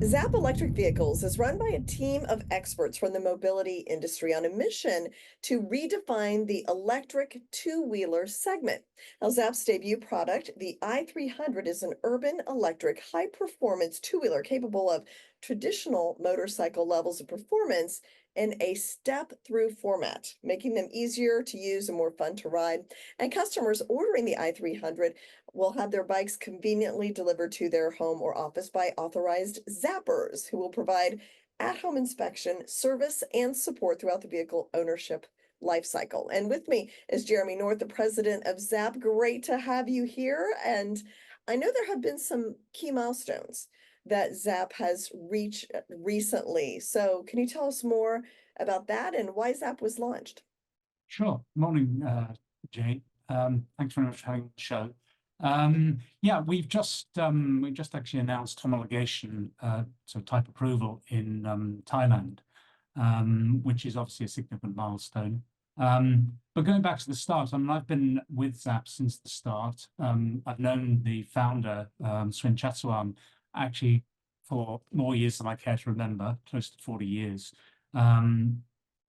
Zap Electric Vehicles is run by a team of experts from the mobility industry on a mission to redefine the electric two-wheeler segment. Now, Zap's debut product, the i300, is an urban electric high-performance two-wheeler capable of traditional motorcycle levels of performance in a step-through format, making them easier to use and more fun to ride. And customers ordering the i300 will have their bikes conveniently delivered to their home or office by authorized zappers who will provide at-home inspection, service, and support throughout the vehicle ownership life cycle. And with me is Jeremy North, the president of Zap. Great to have you here. And I know there have been some key milestones that Zap has reached recently. So can you tell us more about that and why Zap was launched? Sure. Morning, Jane. Thanks very much for having the show. Yeah, we just actually announced homologation, so type approval in Thailand, which is obviously a significant milestone. But going back to the start, I mean, I've been with Zap since the start. I've known the founder, Swin Chatsuan, actually for more years than I care to remember, close to 40 years. And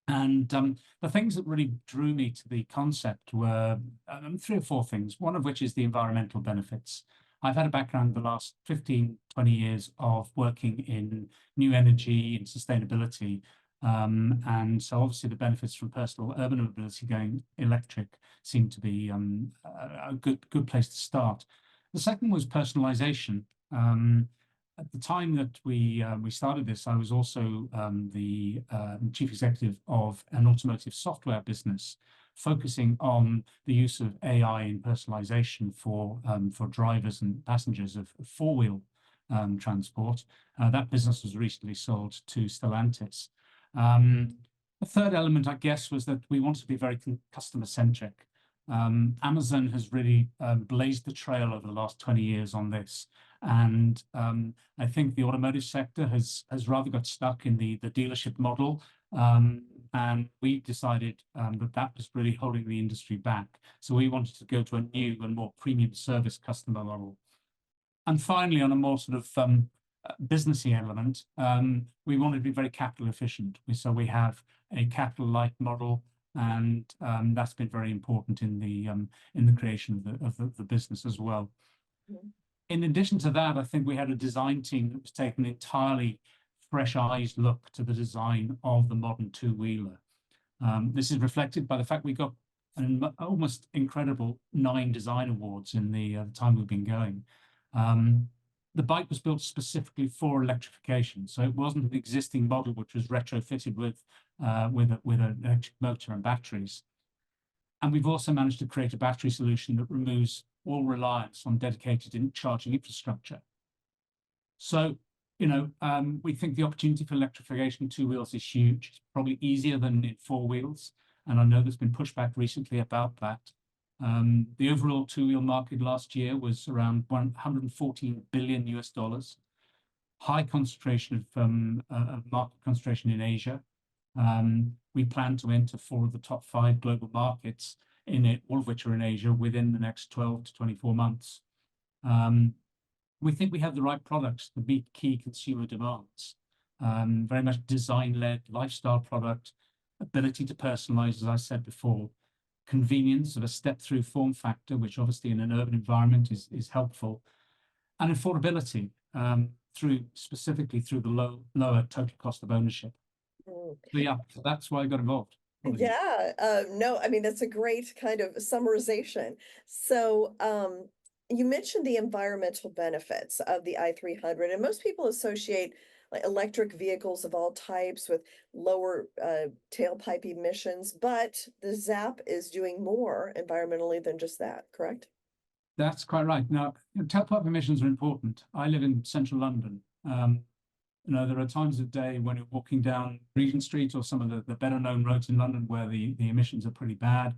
the things that really drew me to the concept were three or four things, one of which is the environmental benefits. I've had a background the last 15, 20 years of working in new energy and sustainability. And so obviously the benefits from personal urban mobility going electric seem to be a good place to start. The second was personalization. At the time that we started this, I was also the chief executive of an automotive software business, focusing on the use of AI in personalization for drivers and passengers of four-wheel transport. That business was recently sold to Stellantis. The third element, I guess, was that we wanted to be very customer-centric. Amazon has really blazed the trail over the last 20 years on this. And I think the automotive sector has rather got stuck in the dealership model. And we decided that was really holding the industry back. So we wanted to go to a new and more premium service customer model. And finally, on a more sort of businessy element, we wanted to be very capital efficient. So we have a capital light model, and that's been very important in the creation of the business as well. Mhm. In addition to that, I think we had a design team that was taking an entirely fresh eyes look to the design of the modern two-wheeler. This is reflected by the fact we got an almost incredible 9 design awards in the time we've been going. The bike was built specifically for electrification, so it wasn't an existing model which was retrofitted with an electric motor and batteries. And we've also managed to create a battery solution that removes all reliance on dedicated charging infrastructure. So, we think the opportunity for electrification in two wheels is huge. It's probably easier than in four wheels. And I know there's been pushback recently about that. The overall two-wheel market last year was around $114 billion. High concentration of market concentration in Asia. We plan to enter 4 of the top 5 global markets in it, all of which are in Asia, within the next 12 to 24 months. We think we have the right products to meet key consumer demands. Very much design-led, lifestyle product, ability to personalize, as I said before, convenience of a step-through form factor, which obviously in an urban environment is helpful, and affordability specifically through the lower total cost of ownership. Mm. So yeah, so that's why I got involved. Yeah, no, I mean, that's a great kind of summarization. So, you mentioned the environmental benefits of the i300, and most people associate like electric vehicles of all types with lower tailpipe emissions, but the Zap is doing more environmentally than just that, correct? That's quite right. Now, tailpipe emissions are important. I live in central London. There are times of day when you're walking down Regent Street or some of the better known roads in London where the emissions are pretty bad.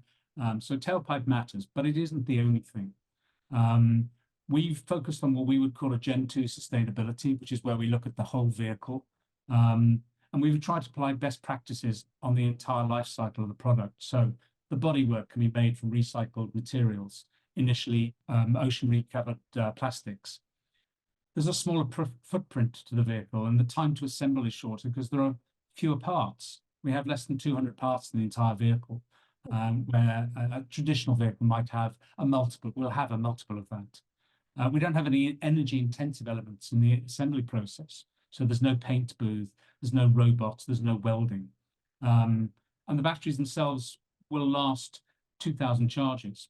So tailpipe matters, but it isn't the only thing. We've focused on what we would call a Gen 2 sustainability, which is where we look at the whole vehicle. And we've tried to apply best practices on the entire life cycle of the product. So the bodywork can be made from recycled materials, initially ocean recovered plastics. there's a smaller footprint to the vehicle, and the time to assemble is shorter because there are fewer parts. We have less than 200 parts in the entire vehicle, where a traditional vehicle might have a multiple, will have a multiple of that. We don't have any energy-intensive elements in the assembly process, so there's no paint booth, there's no robots, there's no welding. And the batteries themselves will last 2,000 charges,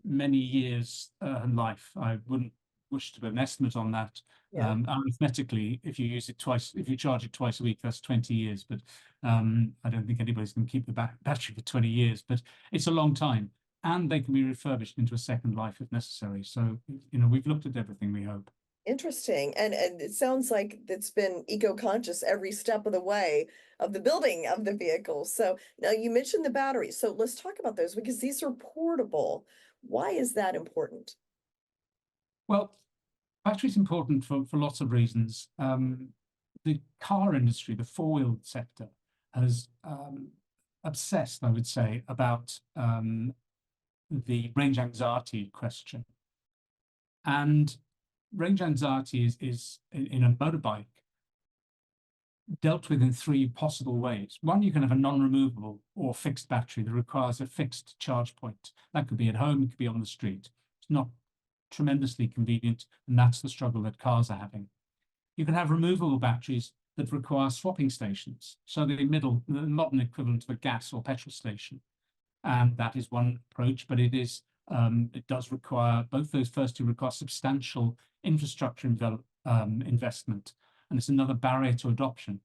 many years life. I wouldn't wish to put an estimate on that. Yeah. Arithmetically, if you use it twice, if you charge it twice a week, that's 20 years. But I don't think anybody's going to keep the battery for 20 years, but it's a long time. And they can be refurbished into a second life if necessary. So, you know, we've looked at everything, we hope. Interesting. And it sounds like it's been eco-conscious every step of the way of the building of the vehicle. So now you mentioned the batteries. So let's talk about those because these are portable. Why is that important? Well, battery is important for lots of reasons. The car industry, the four-wheel sector, has obsessed, I would say, about the range anxiety question. And range anxiety is in a motorbike dealt with in three possible ways. One, you can have a non-removable or fixed battery that requires a fixed charge point. That could be at home, it could be on the street. It's not tremendously convenient, and that's the struggle that cars are having. You can have removable batteries that require swapping stations, so the modern equivalent of a gas or petrol station. And that is one approach, but it does require, both those first two require substantial infrastructure investment, and it's another barrier to adoption.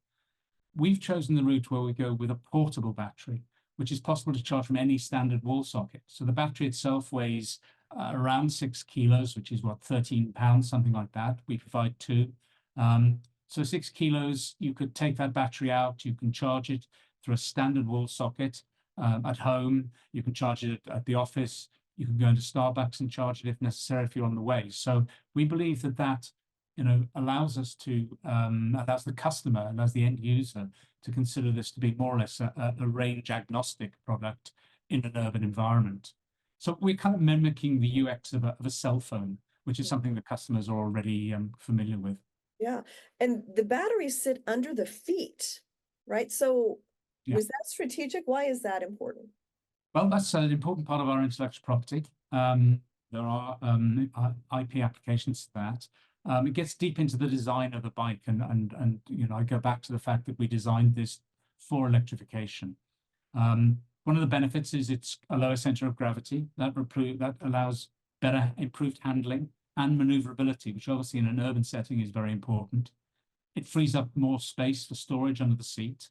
We've chosen the route where we go with a portable battery, which is possible to charge from any standard wall socket. So the battery itself weighs around 6 kilos, which is what, 13 pounds, something like that. We provide two. So 6 kilos, you could take that battery out, you can charge it through a standard wall socket. At home, you can charge it at the office, you can go into Starbucks and charge it if necessary if you're on the way. So we believe that you know, allows us to, allows the customer, allows the end user to consider this to be more or less a range agnostic product in an urban environment. So we're kind of mimicking the UX of a cell phone, which is something that customers are already familiar with. Yeah. And the batteries sit under the feet, right? So Yeah. was that strategic? Why is that important? Well, that's an important part of our intellectual property. There are IP applications to that. It gets deep into the design of the bike, and you know, I go back to the fact that we designed this for electrification. One of the benefits is it's a lower center of gravity that allows improved handling and maneuverability, which obviously in an urban setting is very important. It frees up more space for storage under the seat.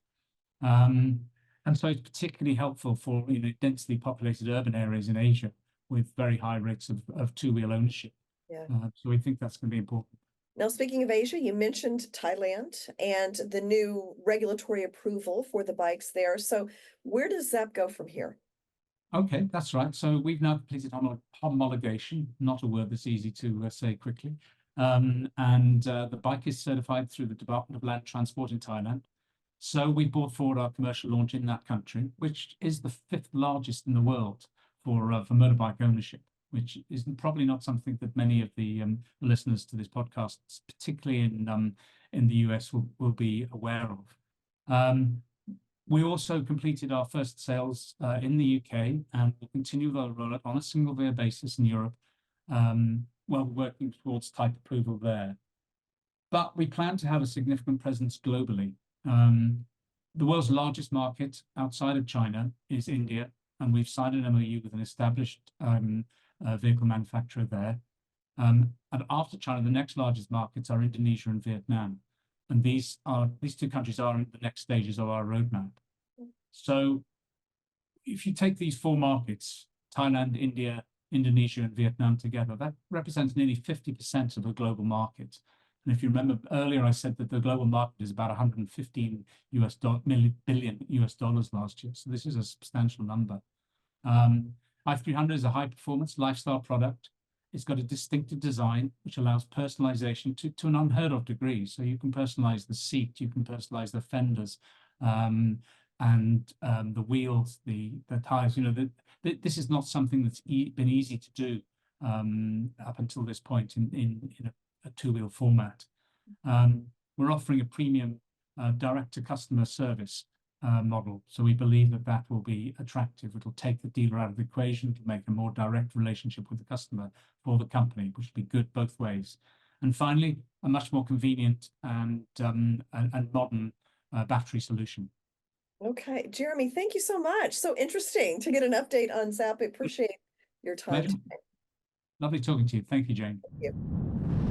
And so it's particularly helpful for, you know, densely populated urban areas in Asia with very high rates of two-wheel ownership. Yeah. So we think that's going to be important. Now, speaking of Asia, you mentioned Thailand and the new regulatory approval for the bikes there. So where does Zapp go from here? Okay, that's right. So we've now completed homologation, not a word that's easy to say quickly. And the bike is certified through the Department of Land Transport in Thailand. So we brought forward our commercial launch in that country, which is the 5th largest in the world for motorbike ownership, which is probably not something that many of the listeners to this podcast, particularly in the US, will be aware of. We also completed our first sales in the UK, and we'll continue the rollout on a single vehicle basis in Europe, while working towards type approval there. But we plan to have a significant presence globally. The world's largest market outside of China is India, and we've signed an MOU with an established vehicle manufacturer there. And after China, the next largest markets are Indonesia and Vietnam. And these two countries are in the next stages of our roadmap. So if you take these 4 markets, Thailand, India, Indonesia, and Vietnam together, that represents nearly 50% of the global market. And if you remember earlier, I said that the global market is about 115 billion US dollars last year. So this is a substantial number. i300 is a high performance lifestyle product. It's got a distinctive design, which allows personalization to an unheard of degree. So you can personalize the seat, you can personalize the fenders, and the wheels, the tires. You know, this is not something that's been easy to do up until this point in two-wheel format. We're offering a premium direct-to-customer service model. So we believe that that will be attractive. It'll take the dealer out of the equation, it'll make a more direct relationship with the customer for the company, which will be good both ways. And finally, a much more convenient and modern battery solution. Okay, Jeremy, thank you so much. So interesting to get an update on Zap. I appreciate your time Pleasure. today. Lovely talking to you. Thank you, Jane. Thank you.